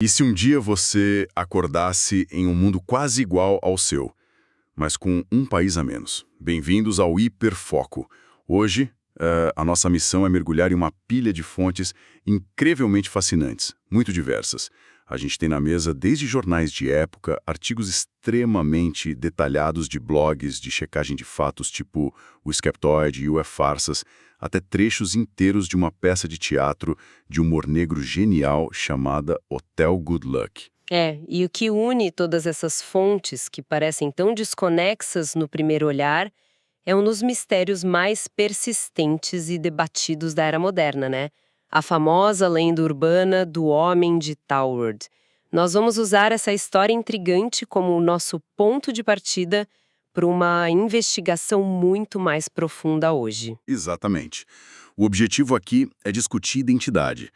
E se um dia você acordasse em um mundo quase igual ao seu, mas com um país a menos? Bem-vindos ao Hiperfoco. Hoje, a nossa missão é mergulhar em uma pilha de fontes incrivelmente fascinantes, muito diversas. A gente tem na mesa desde jornais de época, artigos extremamente detalhados de blogs de checagem de fatos tipo o Skeptoid e o Farsas, até trechos inteiros de uma peça de teatro de humor negro genial chamada Hotel Good Luck. E o que une todas essas fontes, que parecem tão desconexas no primeiro olhar, é um dos mistérios mais persistentes e debatidos da era moderna, né? A famosa lenda urbana do Homem de Taured. Nós vamos usar essa história intrigante como o nosso ponto de partida para uma investigação muito mais profunda hoje. Exatamente. O objetivo aqui é discutir identidade,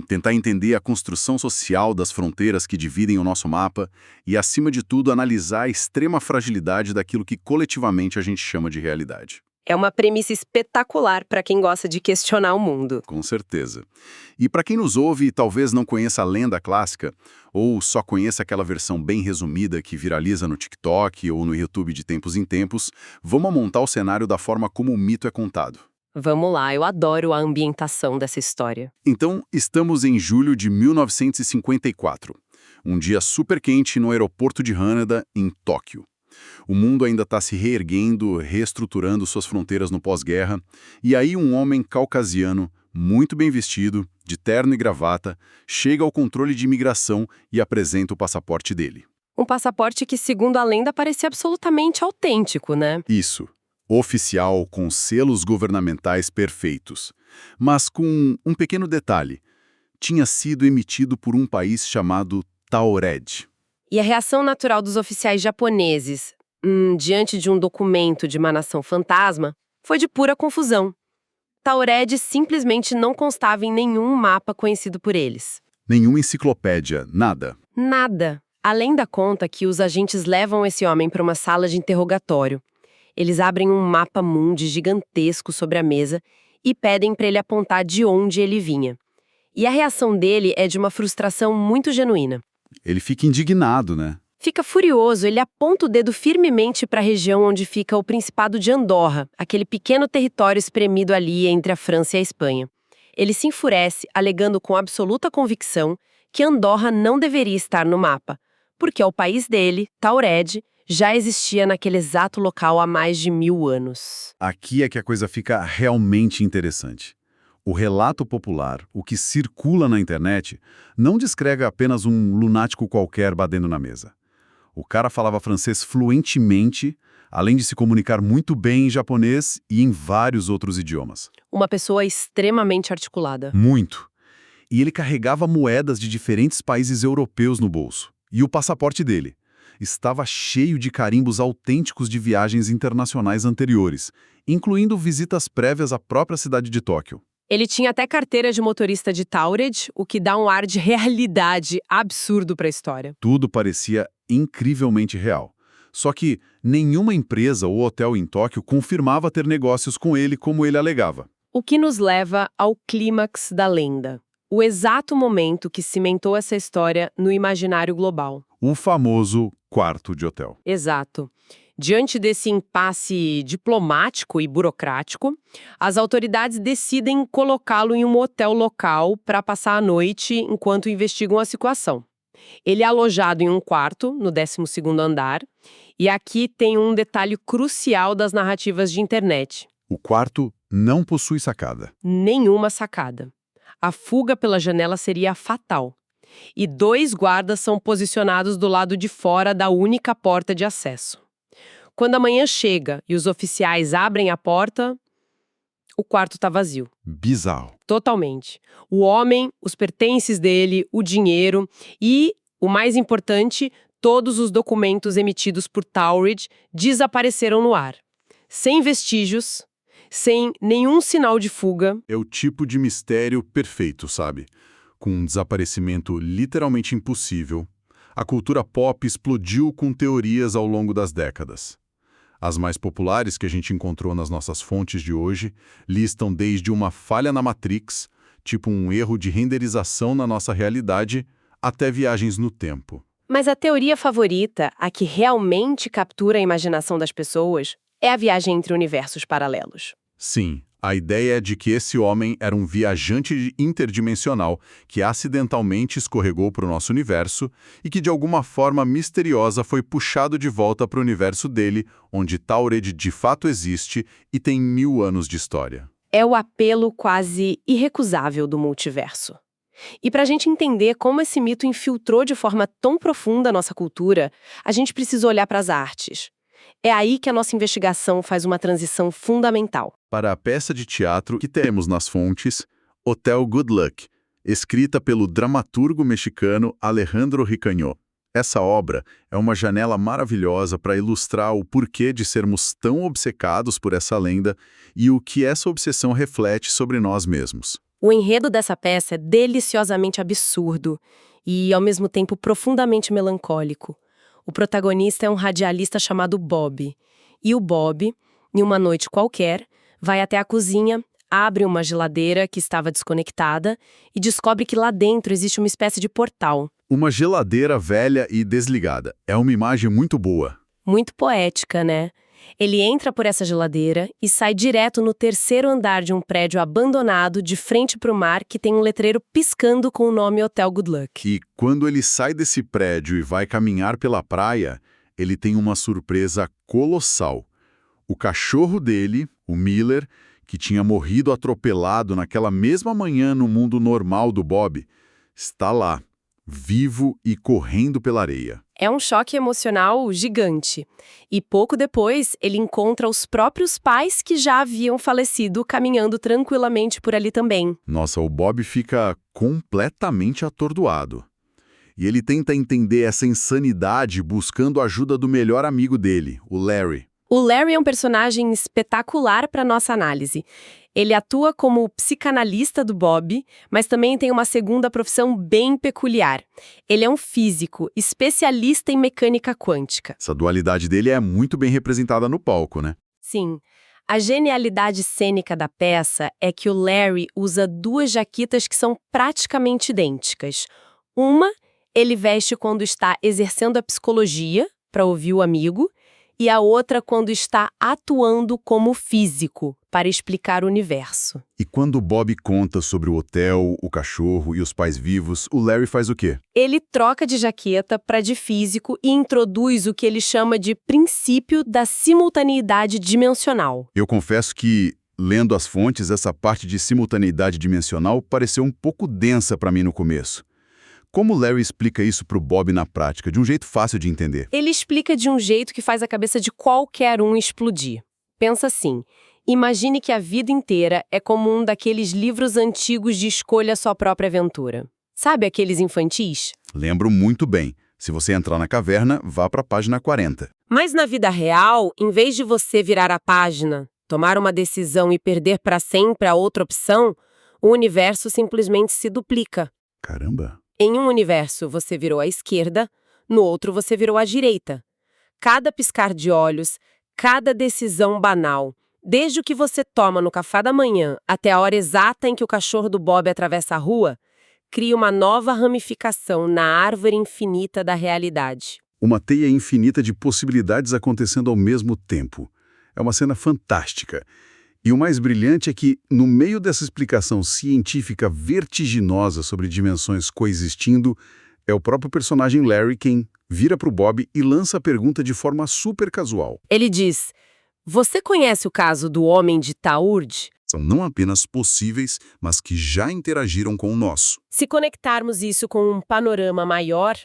tentar entender a construção social das fronteiras que dividem o nosso mapa e, acima de tudo, analisar a extrema fragilidade daquilo que coletivamente a gente chama de realidade. É uma premissa espetacular para quem gosta de questionar o mundo. Com certeza. E para quem nos ouve e talvez não conheça a lenda clássica, ou só conheça aquela versão bem resumida que viraliza no TikTok ou no YouTube de tempos em tempos, vamos montar o cenário da forma como o mito é contado. Vamos lá, eu adoro a ambientação dessa história. Então, estamos em julho de 1954, um dia super quente no aeroporto de Haneda, em Tóquio. O mundo ainda está se reerguendo, reestruturando suas fronteiras no pós-guerra, e aí um homem caucasiano, muito bem vestido, de terno e gravata, chega ao controle de imigração e apresenta o passaporte dele. Um passaporte que, segundo a lenda, parecia absolutamente autêntico, né? Isso. Oficial, com selos governamentais perfeitos. Mas com um pequeno detalhe. Tinha sido emitido por um país chamado Taured. E a reação natural dos oficiais japoneses, diante de um documento de uma nação fantasma, foi de pura confusão. Taured simplesmente não constava em nenhum mapa conhecido por eles. Nenhuma enciclopédia, nada. Nada. A lenda conta que os agentes levam esse homem para uma sala de interrogatório. Eles abrem um mapa mundi gigantesco sobre a mesa e pedem para ele apontar de onde ele vinha. E a reação dele é de uma frustração muito genuína. Ele fica indignado, né? Fica furioso, ele aponta o dedo firmemente para a região onde fica o Principado de Andorra, aquele pequeno território espremido ali entre a França e a Espanha. Ele se enfurece, alegando com absoluta convicção que Andorra não deveria estar no mapa, porque o país dele, Taured, já existia naquele exato local há mais de 1000 anos. Aqui é que a coisa fica realmente interessante. O relato popular, o que circula na internet, não descreve apenas um lunático qualquer batendo na mesa. O cara falava francês fluentemente, além de se comunicar muito bem em japonês e em vários outros idiomas. Uma pessoa extremamente articulada. Muito. E ele carregava moedas de diferentes países europeus no bolso. E o passaporte dele estava cheio de carimbos autênticos de viagens internacionais anteriores, incluindo visitas prévias à própria cidade de Tóquio. Ele tinha até carteira de motorista de Taured, o que dá um ar de realidade absurdo para a história. Tudo parecia incrivelmente real. Só que nenhuma empresa ou hotel em Tóquio confirmava ter negócios com ele como ele alegava. O que nos leva ao clímax da lenda. O exato momento que cimentou essa história no imaginário global. O famoso quarto de hotel. Exato. Diante desse impasse diplomático e burocrático, as autoridades decidem colocá-lo em um hotel local para passar a noite enquanto investigam a situação. Ele é alojado em um quarto, no 12º andar, e aqui tem um detalhe crucial das narrativas de internet. O quarto não possui sacada. Nenhuma sacada. A fuga pela janela seria fatal. E 2 guardas são posicionados do lado de fora da única porta de acesso. Quando a manhã chega e os oficiais abrem a porta, o quarto está vazio. Bizarro. Totalmente. O homem, os pertences dele, o dinheiro e, o mais importante, todos os documentos emitidos por Taured desapareceram no ar. Sem vestígios, sem nenhum sinal de fuga. É o tipo de mistério perfeito, sabe? Com um desaparecimento literalmente impossível, a cultura pop explodiu com teorias ao longo das décadas. As mais populares que a gente encontrou nas nossas fontes de hoje listam desde uma falha na Matrix, tipo um erro de renderização na nossa realidade, até viagens no tempo. Mas a teoria favorita, a que realmente captura a imaginação das pessoas, é a viagem entre universos paralelos. Sim, a ideia é de que esse homem era um viajante interdimensional que acidentalmente escorregou para o nosso universo e que de alguma forma misteriosa foi puxado de volta para o universo dele, onde Taured de fato existe e tem 1000 anos de história. É o apelo quase irrecusável do multiverso. E para a gente entender como esse mito infiltrou de forma tão profunda a nossa cultura, a gente precisa olhar para as artes. É aí que a nossa investigação faz uma transição fundamental. Para a peça de teatro que temos nas fontes, Hotel Good Luck, escrita pelo dramaturgo mexicano Alejandro Ricaño. Essa obra é uma janela maravilhosa para ilustrar o porquê de sermos tão obcecados por essa lenda e o que essa obsessão reflete sobre nós mesmos. O enredo dessa peça é deliciosamente absurdo e, ao mesmo tempo, profundamente melancólico. O protagonista é um radialista chamado Bob. E o Bob, em uma noite qualquer, vai até a cozinha, abre uma geladeira que estava desconectada e descobre que lá dentro existe uma espécie de portal. Uma geladeira velha e desligada. É uma imagem muito boa. Muito poética, né? Ele entra por essa geladeira e sai direto no 3º andar de um prédio abandonado de frente para o mar que tem um letreiro piscando com o nome Hotel Good Luck. E quando ele sai desse prédio e vai caminhar pela praia, ele tem uma surpresa colossal. O cachorro dele, o Miller, que tinha morrido atropelado naquela mesma manhã no mundo normal do Bob, está lá, vivo e correndo pela areia. É um choque emocional gigante. E pouco depois, ele encontra os próprios pais que já haviam falecido caminhando tranquilamente por ali também. Nossa, o Bob fica completamente atordoado. E ele tenta entender essa insanidade buscando a ajuda do melhor amigo dele, o Larry. O Larry é um personagem espetacular para nossa análise. Ele atua como o psicanalista do Bob, mas também tem uma segunda profissão bem peculiar. Ele é um físico, especialista em mecânica quântica. Essa dualidade dele é muito bem representada no palco, né? Sim. A genialidade cênica da peça é que o Larry usa 2 jaquetas que são praticamente idênticas. Uma, ele veste quando está exercendo a psicologia, para ouvir o amigo, e a outra quando está atuando como físico, para explicar o universo. E quando o Bob conta sobre o hotel, o cachorro e os pais vivos, o Larry faz o quê? Ele troca de jaqueta para de físico e introduz o que ele chama de princípio da simultaneidade dimensional. Eu confesso que, lendo as fontes, essa parte de simultaneidade dimensional pareceu um pouco densa para mim no começo. Como o Larry explica isso para o Bob na prática, de um jeito fácil de entender? Ele explica de um jeito que faz a cabeça de qualquer um explodir. Pensa assim, imagine que a vida inteira é como um daqueles livros antigos de escolha sua própria aventura. Sabe aqueles infantis? Lembro muito bem. Se você entrar na caverna, vá para a página 40. Mas na vida real, em vez de você virar a página, tomar uma decisão e perder para sempre a outra opção, o universo simplesmente se duplica. Caramba! Em um universo, você virou à esquerda, no outro você virou à direita. Cada piscar de olhos, cada decisão banal, desde o que você toma no café da manhã até a hora exata em que o cachorro do Bob atravessa a rua, cria uma nova ramificação na árvore infinita da realidade. Uma teia infinita de possibilidades acontecendo ao mesmo tempo. É uma cena fantástica. E o mais brilhante é que, no meio dessa explicação científica vertiginosa sobre dimensões coexistindo, é o próprio personagem Larry quem vira para o Bob e lança a pergunta de forma super casual. Ele diz, você conhece o caso do homem de Taured? São não apenas possíveis, mas que já interagiram com o nosso. Se conectarmos isso com um panorama maior,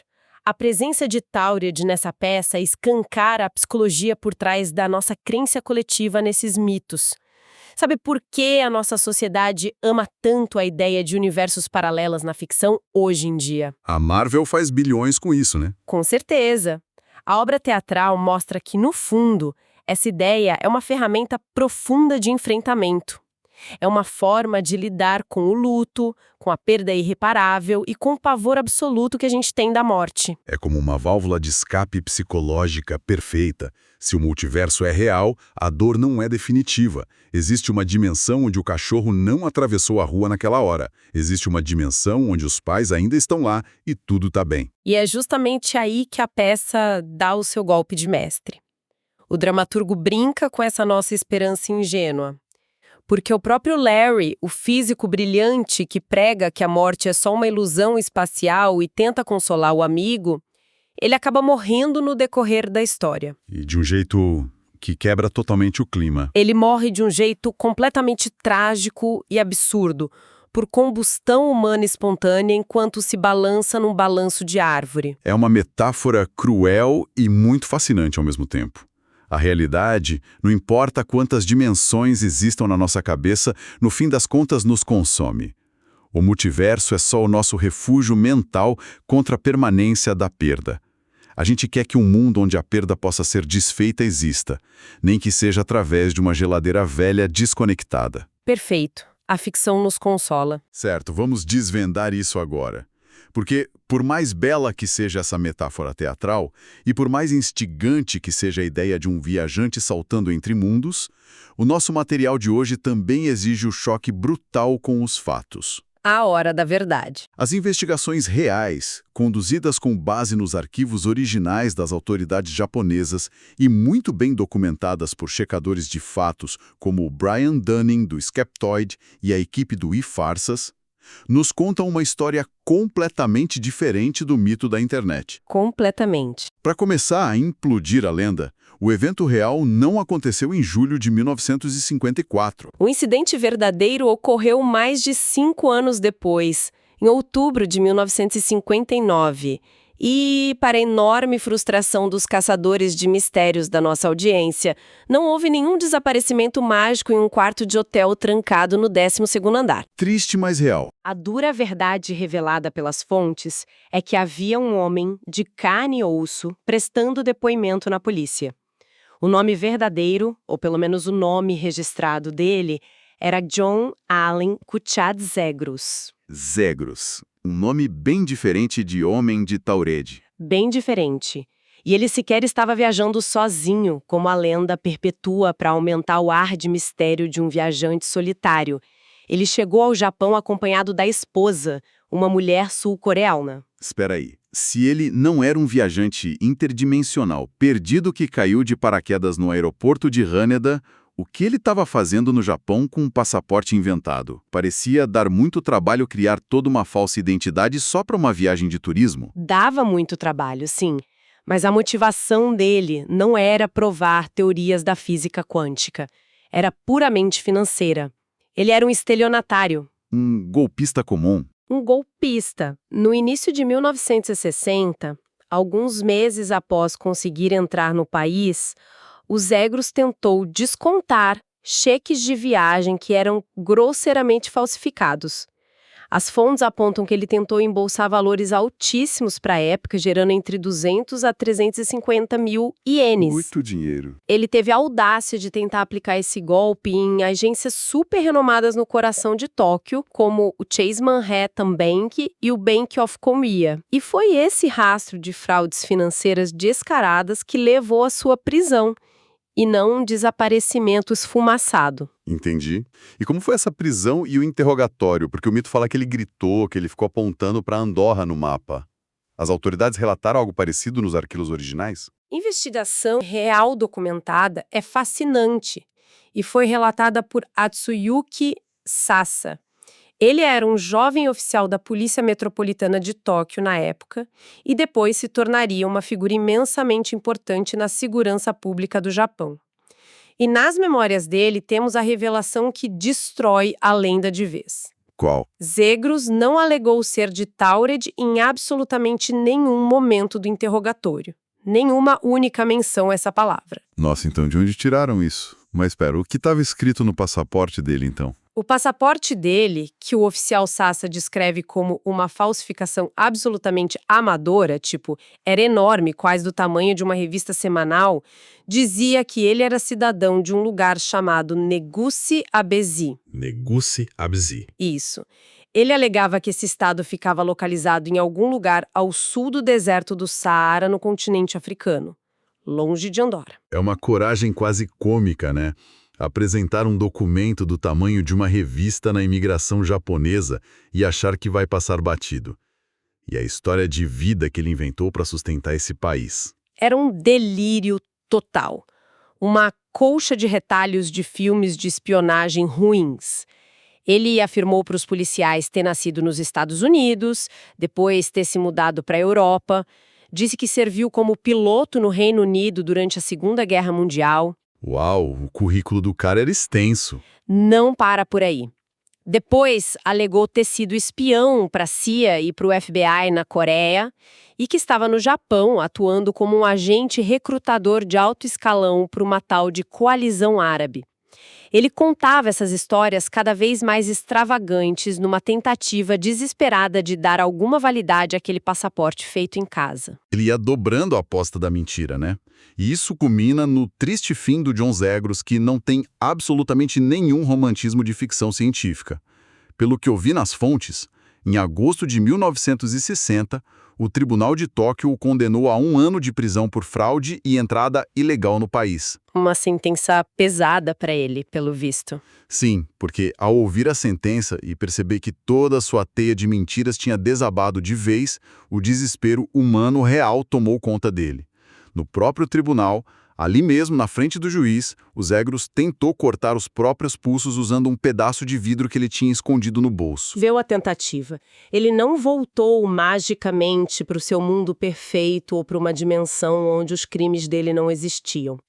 a presença de Taured nessa peça escancara a psicologia por trás da nossa crença coletiva nesses mitos. Sabe por que a nossa sociedade ama tanto a ideia de universos paralelos na ficção hoje em dia? A Marvel faz bilhões com isso, né? Com certeza. A obra teatral mostra que, no fundo, essa ideia é uma ferramenta profunda de enfrentamento. É uma forma de lidar com o luto, com a perda irreparável e com o pavor absoluto que a gente tem da morte. É como uma válvula de escape psicológica perfeita. Se o multiverso é real, a dor não é definitiva. Existe uma dimensão onde o cachorro não atravessou a rua naquela hora. Existe uma dimensão onde os pais ainda estão lá e tudo está bem. E é justamente aí que a peça dá o seu golpe de mestre. O dramaturgo brinca com essa nossa esperança ingênua. Porque o próprio Larry, o físico brilhante que prega que a morte é só uma ilusão espacial e tenta consolar o amigo, ele acaba morrendo no decorrer da história. E de um jeito que quebra totalmente o clima. Ele morre de um jeito completamente trágico e absurdo, por combustão humana espontânea enquanto se balança num balanço de árvore. É uma metáfora cruel e muito fascinante ao mesmo tempo. A realidade, não importa quantas dimensões existam na nossa cabeça, no fim das contas nos consome. O multiverso é só o nosso refúgio mental contra a permanência da perda. A gente quer que um mundo onde a perda possa ser desfeita exista, nem que seja através de uma geladeira velha desconectada. Perfeito. A ficção nos consola. Certo, vamos desvendar isso agora. Porque, por mais bela que seja essa metáfora teatral, e por mais instigante que seja a ideia de um viajante saltando entre mundos, o nosso material de hoje também exige o choque brutal com os fatos. A hora da verdade. As investigações reais, conduzidas com base nos arquivos originais das autoridades japonesas e muito bem documentadas por checadores de fatos como o Brian Dunning, do Skeptoid, e a equipe do iFarsas, nos contam uma história completamente diferente do mito da internet. Completamente. Para começar a implodir a lenda, o evento real não aconteceu em julho de 1954. O incidente verdadeiro ocorreu mais de 5 anos depois, em outubro de 1959. E, para a enorme frustração dos caçadores de mistérios da nossa audiência, não houve nenhum desaparecimento mágico em um quarto de hotel trancado no 12º andar. Triste, mas real. A dura verdade revelada pelas fontes é que havia um homem de carne e osso prestando depoimento na polícia. O nome verdadeiro, ou pelo menos o nome registrado dele, era John Allen Kuchad Zegros. Zegros. Um nome bem diferente de Homem de Taured. Bem diferente. E ele sequer estava viajando sozinho, como a lenda perpetua para aumentar o ar de mistério de um viajante solitário. Ele chegou ao Japão acompanhado da esposa, uma mulher sul-coreana. Espera aí. Se ele não era um viajante interdimensional, perdido que caiu de paraquedas no aeroporto de Haneda, o que ele estava fazendo no Japão com um passaporte inventado? Parecia dar muito trabalho criar toda uma falsa identidade só para uma viagem de turismo. Dava muito trabalho, sim. Mas a motivação dele não era provar teorias da física quântica. Era puramente financeira. Ele era um estelionatário. Um golpista comum. Um golpista. No início de 1960, alguns meses após conseguir entrar no país, o Zegros tentou descontar cheques de viagem que eram grosseiramente falsificados. As fontes apontam que ele tentou embolsar valores altíssimos para a época, gerando entre 200 a 350 mil ienes. Muito dinheiro. Ele teve a audácia de tentar aplicar esse golpe em agências super renomadas no coração de Tóquio, como o Chase Manhattan Bank e o Bank of Korea. E foi esse rastro de fraudes financeiras descaradas que levou à sua prisão, e não um desaparecimento esfumaçado. Entendi. E como foi essa prisão e o interrogatório? Porque o mito fala que ele gritou, que ele ficou apontando para Andorra no mapa. As autoridades relataram algo parecido nos arquivos originais? Investigação real documentada é fascinante e foi relatada por Atsuyuki Sasa. Ele era um jovem oficial da Polícia Metropolitana de Tóquio na época e depois se tornaria uma figura imensamente importante na segurança pública do Japão. E nas memórias dele temos a revelação que destrói a lenda de vez. Qual? Zegros não alegou ser de Taured em absolutamente nenhum momento do interrogatório. Nenhuma única menção a essa palavra. Nossa, então de onde tiraram isso? Mas espera, o que estava escrito no passaporte dele então? O passaporte dele, que o oficial Sassa descreve como uma falsificação absolutamente amadora, tipo, era enorme, quase do tamanho de uma revista semanal, dizia que ele era cidadão de um lugar chamado Negusi Abesi. Negusi Abesi. Isso. Ele alegava que esse estado ficava localizado em algum lugar ao sul do deserto do Saara, no continente africano, longe de Andorra. É uma coragem quase cômica, né? Apresentar um documento do tamanho de uma revista na imigração japonesa e achar que vai passar batido. E a história de vida que ele inventou para sustentar esse país. Era um delírio total. Uma colcha de retalhos de filmes de espionagem ruins. Ele afirmou para os policiais ter nascido nos Estados Unidos, depois ter se mudado para a Europa. Disse que serviu como piloto no Reino Unido durante a Segunda Guerra Mundial. Uau, o currículo do cara era extenso. Não para por aí. Depois, alegou ter sido espião para a CIA e para o FBI na Coreia e que estava no Japão atuando como um agente recrutador de alto escalão para uma tal de coalizão árabe. Ele contava essas histórias cada vez mais extravagantes numa tentativa desesperada de dar alguma validade àquele passaporte feito em casa. Ele ia dobrando a aposta da mentira, né? E isso culmina no triste fim do John Zegros, que não tem absolutamente nenhum romantismo de ficção científica. Pelo que eu vi nas fontes, em agosto de 1960, o Tribunal de Tóquio o condenou a 1 ano de prisão por fraude e entrada ilegal no país. Uma sentença pesada para ele, pelo visto. Sim, porque ao ouvir a sentença e perceber que toda a sua teia de mentiras tinha desabado de vez, o desespero humano real tomou conta dele. No próprio tribunal, ali mesmo na frente do juiz, o Zegros tentou cortar os próprios pulsos usando um pedaço de vidro que ele tinha escondido no bolso. Viu a tentativa. Ele não voltou magicamente para o seu mundo perfeito ou para uma dimensão onde os crimes dele não existiam.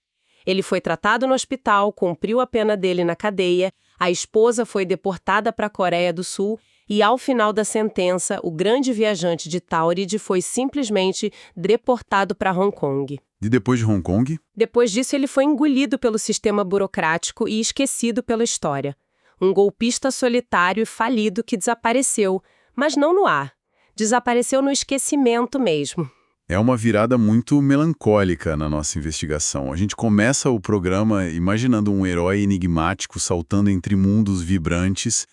Ele foi tratado no hospital, cumpriu a pena dele na cadeia, a esposa foi deportada para a Coreia do Sul e, ao final da sentença, o grande viajante de Tauride foi simplesmente deportado para Hong Kong. E depois de Hong Kong? Depois disso, ele foi engolido pelo sistema burocrático e esquecido pela história. Um golpista solitário e falido que desapareceu, mas não no ar. Desapareceu no esquecimento mesmo. É uma virada muito melancólica na nossa investigação. A gente começa o programa imaginando um herói enigmático saltando entre mundos vibrantes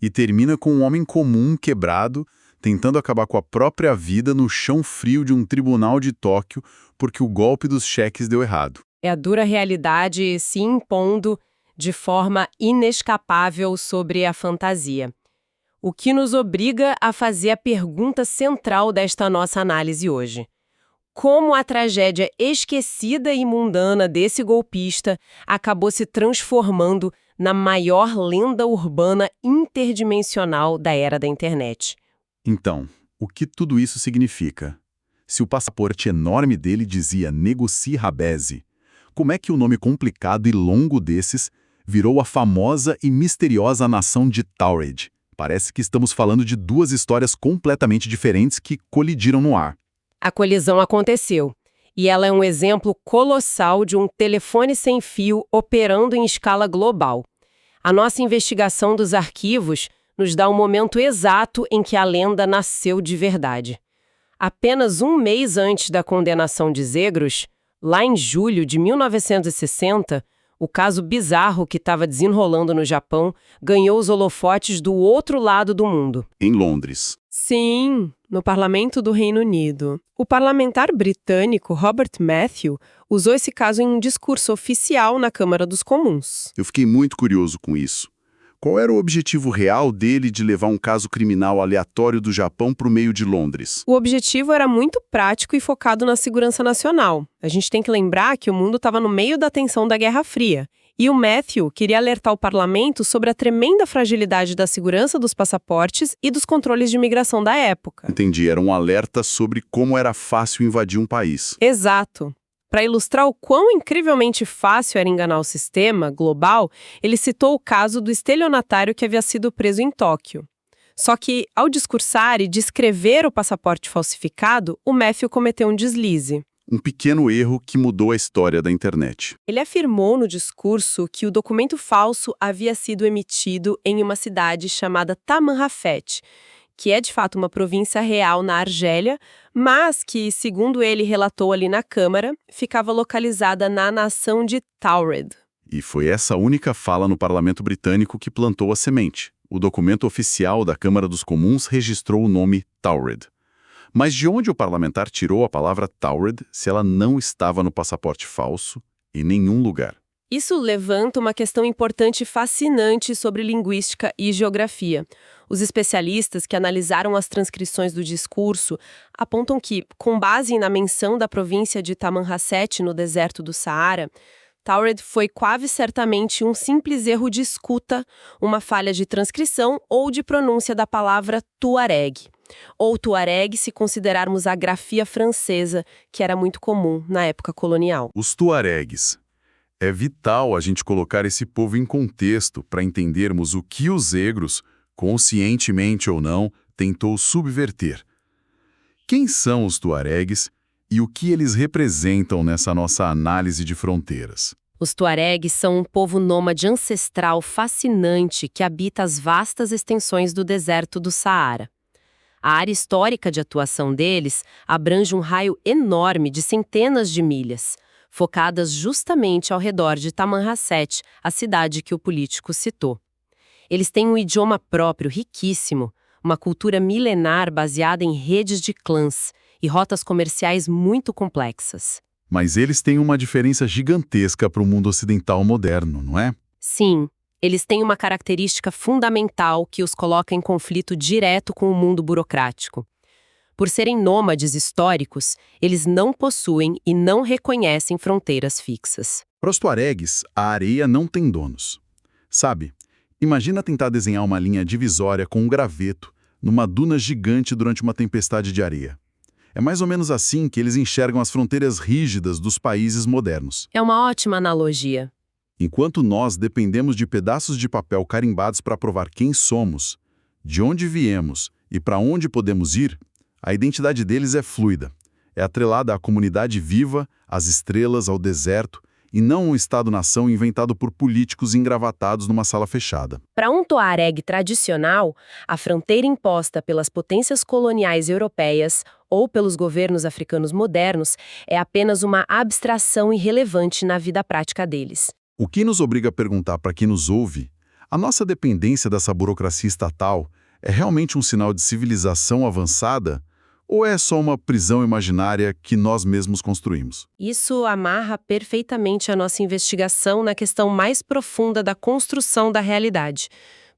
e termina com um homem comum quebrado, tentando acabar com a própria vida no chão frio de um tribunal de Tóquio porque o golpe dos cheques deu errado. É a dura realidade se impondo de forma inescapável sobre a fantasia. O que nos obriga a fazer a pergunta central desta nossa análise hoje. Como a tragédia esquecida e mundana desse golpista acabou se transformando na maior lenda urbana interdimensional da era da internet. Então, o que tudo isso significa? Se o passaporte enorme dele dizia Negusi Abesi, como é que o nome complicado e longo desses virou a famosa e misteriosa nação de Tauride? Parece que estamos falando de duas histórias completamente diferentes que colidiram no ar. A colisão aconteceu, e ela é um exemplo colossal de um telefone sem fio operando em escala global. A nossa investigação dos arquivos nos dá o momento exato em que a lenda nasceu de verdade. Apenas um mês antes da condenação de Zegros, lá em julho de 1960, o caso bizarro que estava desenrolando no Japão ganhou os holofotes do outro lado do mundo. Em Londres. Sim, no Parlamento do Reino Unido. O parlamentar britânico Robert Matthew usou esse caso em um discurso oficial na Câmara dos Comuns. Eu fiquei muito curioso com isso. Qual era o objetivo real dele de levar um caso criminal aleatório do Japão para o meio de Londres? O objetivo era muito prático e focado na segurança nacional. A gente tem que lembrar que o mundo estava no meio da tensão da Guerra Fria. E o Matthew queria alertar o parlamento sobre a tremenda fragilidade da segurança dos passaportes e dos controles de imigração da época. Entendi, era um alerta sobre como era fácil invadir um país. Exato. Para ilustrar o quão incrivelmente fácil era enganar o sistema global, ele citou o caso do estelionatário que havia sido preso em Tóquio. Só que, ao discursar e descrever o passaporte falsificado, o Matthew cometeu um deslize. Um pequeno erro que mudou a história da internet. Ele afirmou no discurso que o documento falso havia sido emitido em uma cidade chamada Tamanrafet, que é de fato uma província real na Argélia, mas que, segundo ele relatou ali na Câmara, ficava localizada na nação de Taured. E foi essa única fala no parlamento britânico que plantou a semente. O documento oficial da Câmara dos Comuns registrou o nome Taured. Mas de onde o parlamentar tirou a palavra Taured se ela não estava no passaporte falso em nenhum lugar? Isso levanta uma questão importante e fascinante sobre linguística e geografia. Os especialistas que analisaram as transcrições do discurso apontam que, com base na menção da província de Tamanrasset no deserto do Saara, Taured foi quase certamente um simples erro de escuta, uma falha de transcrição ou de pronúncia da palavra Tuareg. Ou Tuareg se considerarmos a grafia francesa, que era muito comum na época colonial. Os tuaregues. É vital a gente colocar esse povo em contexto para entendermos o que os egros, conscientemente ou não, tentou subverter. Quem são os tuaregues e o que eles representam nessa nossa análise de fronteiras? Os tuaregues são um povo nômade ancestral fascinante que habita as vastas extensões do deserto do Saara. A área histórica de atuação deles abrange um raio enorme de centenas de milhas, focadas justamente ao redor de Tamanrasset, a cidade que o político citou. Eles têm um idioma próprio riquíssimo, uma cultura milenar baseada em redes de clãs e rotas comerciais muito complexas. Mas eles têm uma diferença gigantesca para o mundo ocidental moderno, não é? Sim, eles têm uma característica fundamental que os coloca em conflito direto com o mundo burocrático. Por serem nômades históricos, eles não possuem e não reconhecem fronteiras fixas. Para os tuaregues, a areia não tem donos. Sabe, imagina tentar desenhar uma linha divisória com um graveto numa duna gigante durante uma tempestade de areia. É mais ou menos assim que eles enxergam as fronteiras rígidas dos países modernos. É uma ótima analogia. Enquanto nós dependemos de pedaços de papel carimbados para provar quem somos, de onde viemos e para onde podemos ir, a identidade deles é fluida. É atrelada à comunidade viva, às estrelas, ao deserto, e não um Estado-nação inventado por políticos engravatados numa sala fechada. Para um tuareg tradicional, a fronteira imposta pelas potências coloniais europeias ou pelos governos africanos modernos é apenas uma abstração irrelevante na vida prática deles. O que nos obriga a perguntar para quem nos ouve, a nossa dependência dessa burocracia estatal é realmente um sinal de civilização avançada? Ou é só uma prisão imaginária que nós mesmos construímos? Isso amarra perfeitamente a nossa investigação na questão mais profunda da construção da realidade.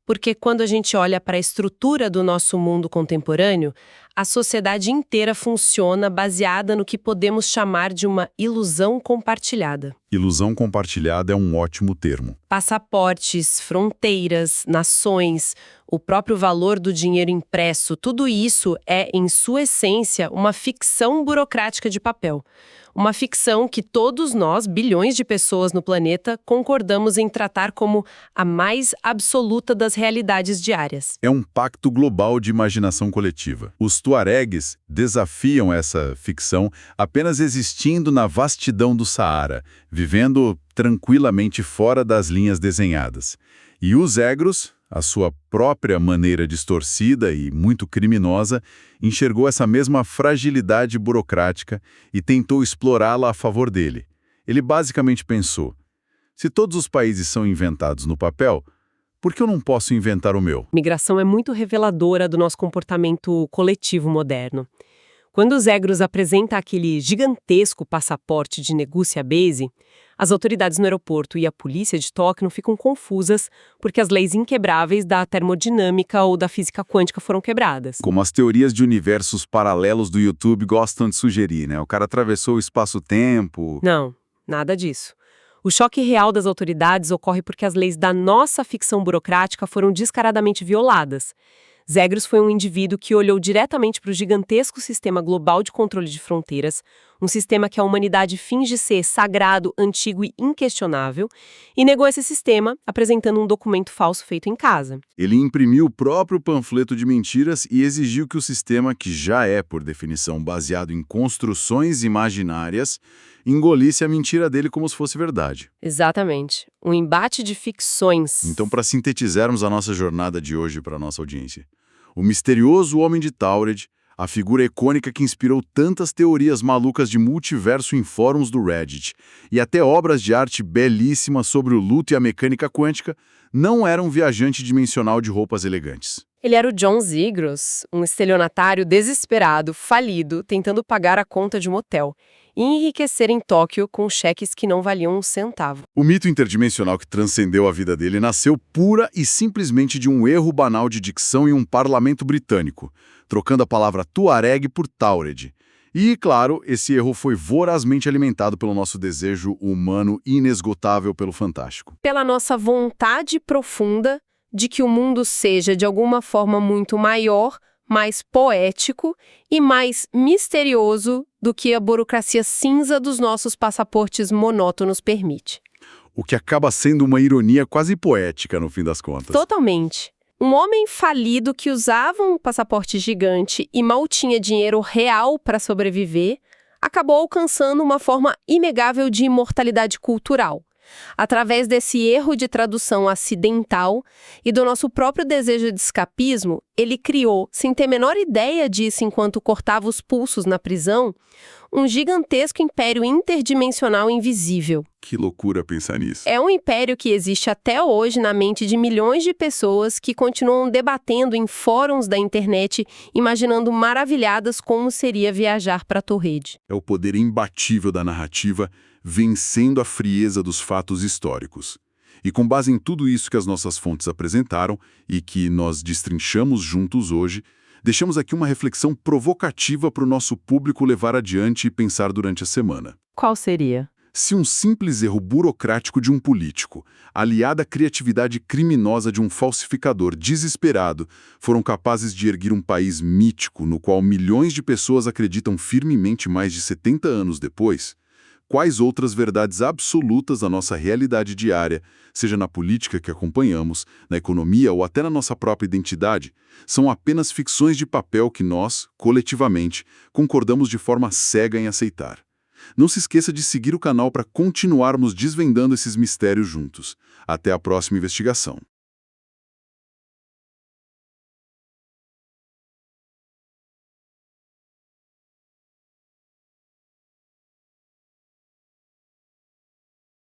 Porque quando a gente olha para a estrutura do nosso mundo contemporâneo, a sociedade inteira funciona baseada no que podemos chamar de uma ilusão compartilhada. Ilusão compartilhada é um ótimo termo. Passaportes, fronteiras, nações, o próprio valor do dinheiro impresso, tudo isso é, em sua essência, uma ficção burocrática de papel. Uma ficção que todos nós, bilhões de pessoas no planeta, concordamos em tratar como a mais absoluta das realidades diárias. É um pacto global de imaginação coletiva. Os tuaregues desafiam essa ficção apenas existindo na vastidão do Saara, vivendo tranquilamente fora das linhas desenhadas. E os egros, a sua própria maneira distorcida e muito criminosa, enxergou essa mesma fragilidade burocrática e tentou explorá-la a favor dele. Ele basicamente pensou, se todos os países são inventados no papel, por que eu não posso inventar o meu? Migração é muito reveladora do nosso comportamento coletivo moderno. Quando os egros apresentam aquele gigantesco passaporte de Negusia-Base, as autoridades no aeroporto e a polícia de Tóquio ficam confusas porque as leis inquebráveis da termodinâmica ou da física quântica foram quebradas. Como as teorias de universos paralelos do YouTube gostam de sugerir, né? O cara atravessou o espaço-tempo... Não, nada disso. O choque real das autoridades ocorre porque as leis da nossa ficção burocrática foram descaradamente violadas. Zegros foi um indivíduo que olhou diretamente para o gigantesco sistema global de controle de fronteiras, um sistema que a humanidade finge ser sagrado, antigo e inquestionável, e negou esse sistema apresentando um documento falso feito em casa. Ele imprimiu o próprio panfleto de mentiras e exigiu que o sistema, que já é, por definição, baseado em construções imaginárias, engolisse a mentira dele como se fosse verdade. Exatamente. Um embate de ficções. Então, para sintetizarmos a nossa jornada de hoje para a nossa audiência, o misterioso Homem de Taured, a figura icônica que inspirou tantas teorias malucas de multiverso em fóruns do Reddit e até obras de arte belíssimas sobre o luto e a mecânica quântica, não era um viajante dimensional de roupas elegantes. Ele era o John Zygros, um estelionatário desesperado, falido, tentando pagar a conta de um hotel e enriquecer em Tóquio com cheques que não valiam um centavo. O mito interdimensional que transcendeu a vida dele nasceu pura e simplesmente de um erro banal de dicção em um parlamento britânico, trocando a palavra Tuareg por Taured. E, claro, esse erro foi vorazmente alimentado pelo nosso desejo humano inesgotável pelo fantástico. Pela nossa vontade profunda de que o mundo seja, de alguma forma, muito maior, mais poético e mais misterioso do que a burocracia cinza dos nossos passaportes monótonos permite. O que acaba sendo uma ironia quase poética, no fim das contas. Totalmente. Um homem falido que usava um passaporte gigante e mal tinha dinheiro real para sobreviver, acabou alcançando uma forma inegável de imortalidade cultural. Através desse erro de tradução acidental e do nosso próprio desejo de escapismo, ele criou, sem ter a menor ideia disso enquanto cortava os pulsos na prisão, um gigantesco império interdimensional invisível. Que loucura pensar nisso. É um império que existe até hoje na mente de milhões de pessoas que continuam debatendo em fóruns da internet, imaginando maravilhadas como seria viajar para Taured. É o poder imbatível da narrativa vencendo a frieza dos fatos históricos. E com base em tudo isso que as nossas fontes apresentaram e que nós destrinchamos juntos hoje, deixamos aqui uma reflexão provocativa para o nosso público levar adiante e pensar durante a semana. Qual seria? Se um simples erro burocrático de um político, aliado à criatividade criminosa de um falsificador desesperado, foram capazes de erguer um país mítico no qual milhões de pessoas acreditam firmemente mais de 70 anos depois, quais outras verdades absolutas da nossa realidade diária, seja na política que acompanhamos, na economia ou até na nossa própria identidade, são apenas ficções de papel que nós, coletivamente, concordamos de forma cega em aceitar? Não se esqueça de seguir o canal para continuarmos desvendando esses mistérios juntos. Até a próxima investigação.